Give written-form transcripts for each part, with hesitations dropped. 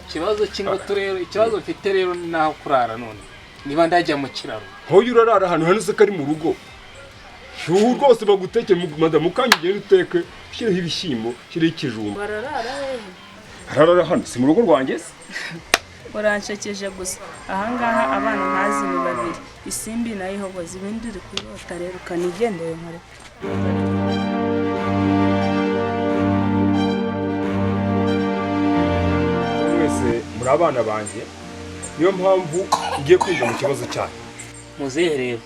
ikibazo cy'ingoto rero ikibazo mfite rero ni naho kurara none niba ndajya mu kiraro hoyo urarara ahantu hanose kari mu rugo shuhu rwose baguteke madamu ukangigera uteke ushyireho ibishyimbo ushyireho ikijumba hararara hano si mu rugo rwanjye se uranshekeje gusa ahangaha abana ntazi ni babiri isimbi na Hogoza ibindi uri kwirota rero ukanigendeye nkore mwese muri abana banjye niyo mpamvu ngiye kwiga mu kibazo cyane muzehe rero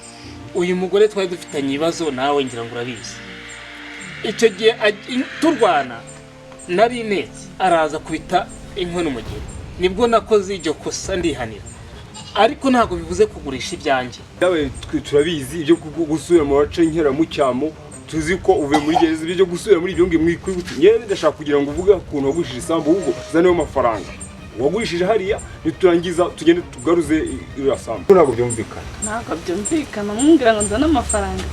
uyu mugore twari dufitanye ibibazo nawe ngira ngo urabizi icyo gihe turwana nari netse araza kubita inkono mu gihe nibwo nakoze iryo kosa ndihanira ariko ntabwo bivuze kugurisha ibyanjye yawe turabizi ibyo gusubira mu bace nkera mu cyamo tuzi ko uve muri gereza ibyo gusubira muri ibyo ngiye mwikwibuti nyene ndashaka kugira ngo uvuge ukuntu wagurishije isambu ahubwo zaneyo mafaranga wagurishije hariya niturangiza tugende tugaruze iriya sambu ntabwo byumvikana mumbwira ngo nzana amafaranga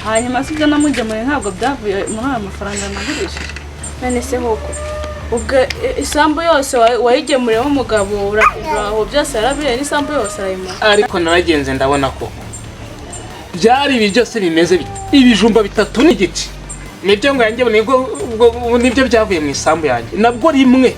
hanyuma sibyo namugemuye ntabwo byavuye muri aya mafaranga nagurishije none se hoko ubwo isambu yose wayigemuriyeho umugabo uraho byose yarabiriye n'isambu yose arayimara ariko naragenze ndabona ko byari ibi byose bimeze bite ibijumba 3 n'igice nibyo ngo yanjye nibyo byavuye mu isambu yanjye nabwo rimwe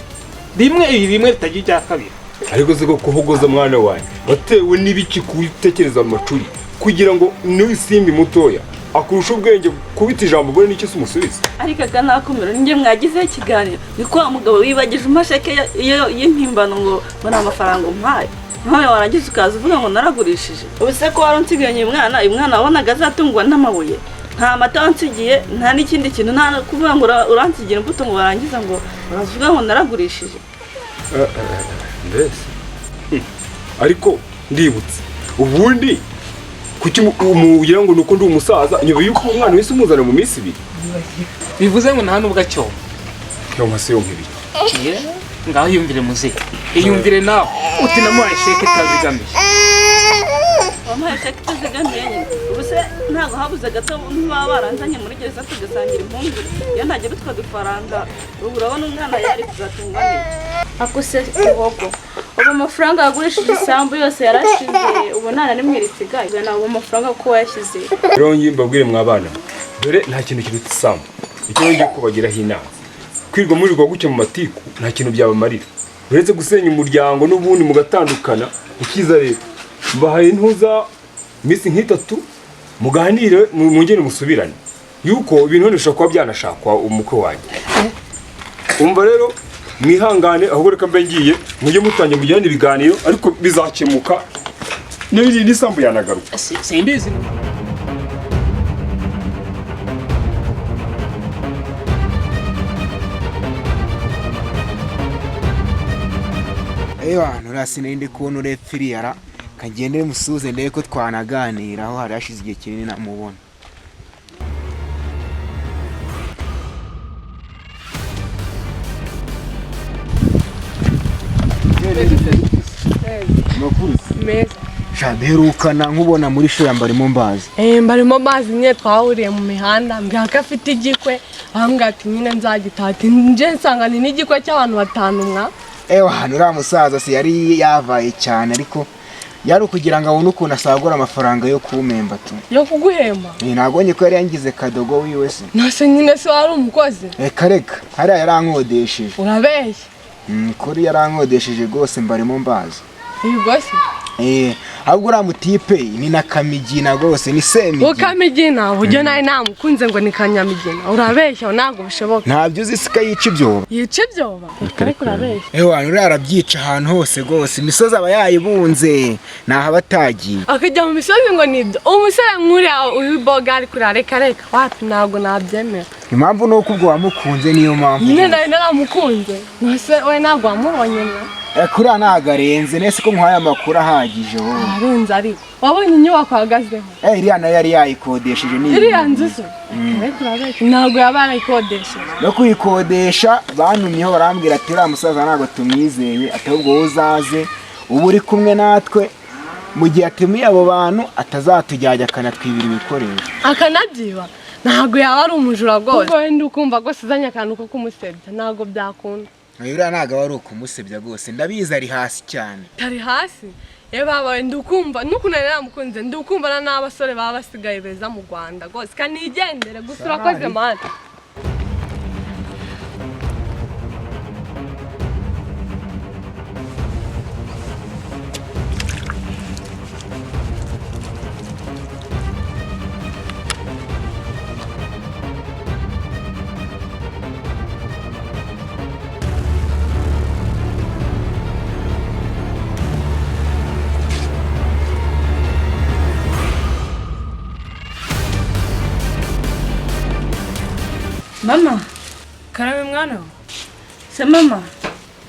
ritagira icya kabiri ariko se ko Hogoza mwana wanjye watewe n'ibiki kubitekereza mu macuri kugira ngo n'isimbi mutoya akurusha ubwenge kubita ijambo gore n'icyo umusubiza ariko nakumira ninjye mwagize ikiganiro ni kwa mugabo wibagije umasheke y'impimbano ngo bana amafaranga umpaye nkawe warangiza ukaza uvuga ngo naragurishije ubuse ko waronsiganye umwana wabonaga azatungwa n'amabuye nta mata wansigiye nta n'ikindi kintu nta kuvuga ngo uransigira imbuto ngo warangiza ngo uravuga ngo naragurishije mbese ariko ndibutse ubundi kuki umugira ngo nuko ndi umusaza nyuma yuko umwana wese umuzana mu minsi 2 bivuze ngo nta nubwo acyo cyangwa se yo nkibiri ngaho yumvire muzika iyumvire nawe uti namuhaye sheke tazigamije wamuhaye sheke tazigamije ubuse ntabwo habuze gato niba baranzanye muri gereza tugasangira impungure iyo ntagira utwo dufaranga urabona umwana yari kuzatunga neza akuse ihogo ubu amafaranga yagurishije isambu yose yarashize ubu nta rimwe risigaye nawe amafaranga ko yashyize rero mbabwire mwabana dore nta kintu kiruta isambu icyo ngiye kubagiraho inama kwirwa muri rwo gucya mu matiku nta kintu byabamarira uretse gusenya umuryango n'ubundi mugatandukana ukiza rero mbahaye intuza iminsi nk'itatu muganire mungene musubirane yuko ibintu bishobora kuba byanashakwa umukwe wanjye umva rero mwihangane ahubwo reka mbe ngiye mujye mutangiye mujyane ibiganiro ariko bizakemuka n'isambu yanagaruka simbizi abantu rasinende kubona urepfiriyara kagendere musuze ndebe ko twanaganira aho hari hashize igihe kinini namubona meza shaberukana nkubona muri shoya mbarimo mbazi mbarimo mbazi nye twahuriye mu mihanda mbya ko afite igikwe ahambwa ati nyine nzagitata nje nsanga ni n'igikwe cy'abantu 5 mwa hano uriya musaza se yari yavaye cyane ariko yari ukugira ngo abone ukuntu asagura amafaranga yo kumemba tu yo kuguhemba ntabonye ko yari yangize kadogo wiwe se nase nyine se wari umukozi reka hariya yarankodesheje urabeshya kuri yarankodesheje rwose mbarimo mbazi rwose ahubwo uriya mutipe ni na kamigina rwose ni semigina ukamigina buryo nawe namukunze ngo ni kanyamigina urabeshya ntabwo bishoboka ntabyo uzi sika yica ibyoba ariko urabeshya uriya arabyica ahantu hose rwose imisozi aba yayibunze ntaho aba atagiye akajya mu misozi ngo nibyo umusore nk'uriya w'iboga ari kurareka wapi ntabwo nabyemera impamvu ni uko ubwo wamukunze niyo mpamvu nyine nawe naramukunze nose we ntabwo wamubonye kuriya ntabwo arenze nese ko muhaye amakuru ahagije wowe arenze ariko wabonye inyubako ahagazeho iriya nayo yari yayikodesheje iriya nzu se ntabwo yaba yarayikodesheje no kuyikodesha bantumyeho barambwira ati uriya musaza ntabwo tumwizeye ati ahubwo wowe uzaze uba uri kumwe natwe mu gihe atumiye abo bantu atazatujyajya akanatwibira ibikoresho akanabyiba ntabwo yaba ari umujura rwose ubwo wenda ukumva ko sizanye akantu ko kumusebya ntabwo byakunda Uriya ntago wari ukumusebya rwose ndabizi ari hasi cyane. Tari hasi babawe ndukumva n'ukuntu namukunze ndukumva n'abasore baba basigaye beza mu Rwanda rwose kanigendere gusa urakoze mani. Mama, Karame mwana se mama,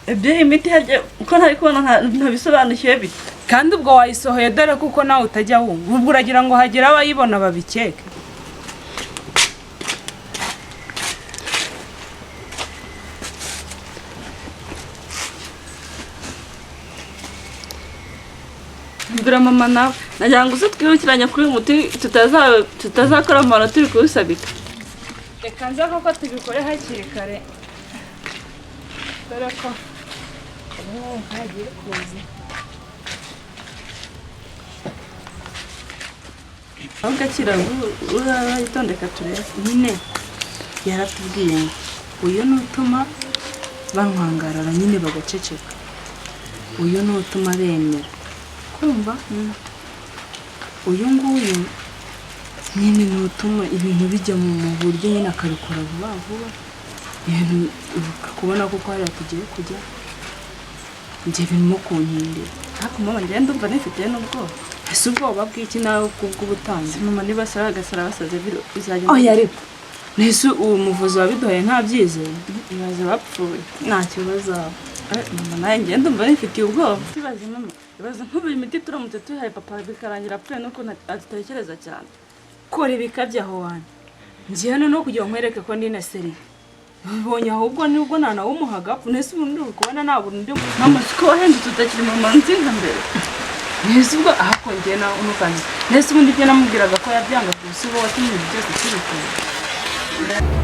ibyo imiti harya uko ntari kubona ntabisobanukiye bite. Kandi ubwo wayisohoye dore kuko nawe utajya wumva ubwo uragira ngo hagire abayibona babikeke. Mbira mama nawe nagira ngo twibukiranye kuri uyu muti tutazakora amanota turi kuwusabika. Reka nza koko tubikore hakiri kare dore ko hagiye kuza. Gakira urayitondeka turebe nyine yaratubwiye ngo uyu nutuma bankwangarara nyine bagaceceka, uyu nutuma bemera kumva, uyu nguyu nyine nutuma ibintu bijya mu buryo nyine akabikora vuba vuba, ibintu ukabona ko hari tugiye kujya njye birimo kunkindira. Ariko mama njye ndumva nifitiye n'ubwoba. Ese ubwoba bw'iki nawe bw'ubutanzi? Mama niba sara agasara basaze bizagenda. Oya ariko nese uwo muvuzi wabiduhaye ntabyizeye, ibaze bapfuye nta kibazo. Mama nawe njye ndumva nifitiye ubwoba. Ibaze mama, ibaze nk'ubu imiti turamutse tuhaye papa bikarangira apfuye nuko atatekereza cyane. Kora ibikabya aho wanyu njye hano no kugira nkwereke ko ndi na seri ubonye ahubwo nibwo nana wumuhaga nese ubundi ukubona nta bundi mama siko wahindutse utakiri mama nzinga mbere nese ubwo ahakongeye na unukanze nese ubundi byo namubwiraga ko yabyanga ku isi bo watumye byose kibikora.